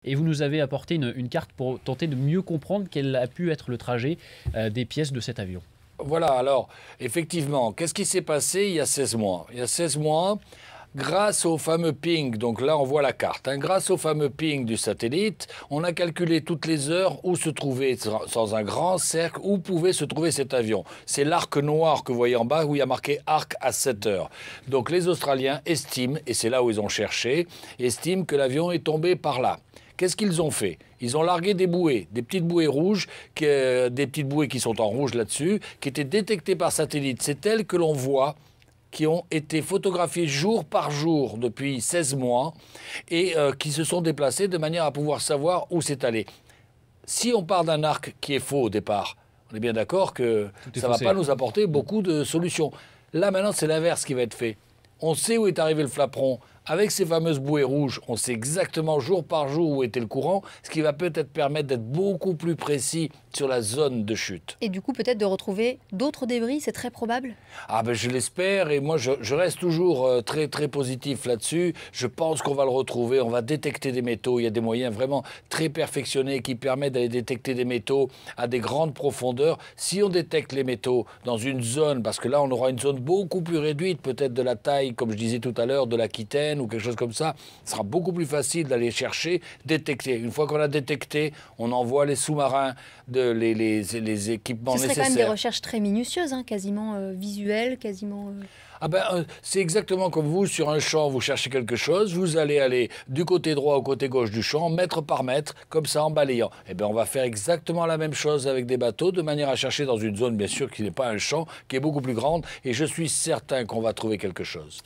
Et vous nous avez apporté une carte pour tenter de mieux comprendre quel a pu être le trajet des pièces de cet avion. Voilà, alors, effectivement, qu'est-ce qui s'est passé il y a 16 mois? Il y a 16 mois, grâce au fameux ping, donc là on voit la carte, hein, grâce au fameux ping du satellite, on a calculé toutes les heures où se trouvait, dans un grand cercle, où pouvait se trouver cet avion. C'est l'arc noir que vous voyez en bas où il y a marqué arc à 7 heures. Donc les Australiens estiment, et c'est là où ils ont cherché, estiment que l'avion est tombé par là. Qu'est-ce qu'ils ont fait? Ils ont largué des bouées, des petites bouées rouges, des petites bouées qui sont en rouge là-dessus, qui étaient détectées par satellite. C'est elles que l'on voit, qui ont été photographiées jour par jour depuis 16 mois et qui se sont déplacées de manière à pouvoir savoir où c'est allé. Si on part d'un arc qui est faux au départ, on est bien d'accord que ça ne va pas nous apporter beaucoup de solutions. Là maintenant, c'est l'inverse qui va être fait. On sait où est arrivé le flaperon. Avec ces fameuses bouées rouges, on sait exactement jour par jour où était le courant, ce qui va peut-être permettre d'être beaucoup plus précis sur la zone de chute. Et du coup, peut-être de retrouver d'autres débris, c'est très probable? Ah ben je l'espère, et moi je reste toujours très positif là-dessus. Je pense qu'on va le retrouver, on va détecter des métaux. Il y a des moyens vraiment très perfectionnés qui permettent d'aller détecter des métaux à des grandes profondeurs. Si on détecte les métaux dans une zone, parce que là on aura une zone beaucoup plus réduite, peut-être de la taille, comme je disais tout à l'heure, de l'Aquitaine ou quelque chose comme ça, ce sera beaucoup plus facile d'aller chercher, détecter. Une fois qu'on a détecté, on envoie les sous-marins, les équipements nécessaires. Ce serait quand même des recherches très minutieuses, hein, quasiment visuelles, quasiment... Ah ben, c'est exactement comme vous, sur un champ, vous cherchez quelque chose, vous allez aller du côté droit au côté gauche du champ, mètre par mètre, comme ça en balayant. Eh bien, on va faire exactement la même chose avec des bateaux, de manière à chercher dans une zone, bien sûr, qui n'est pas un champ, qui est beaucoup plus grande, et je suis certain qu'on va trouver quelque chose.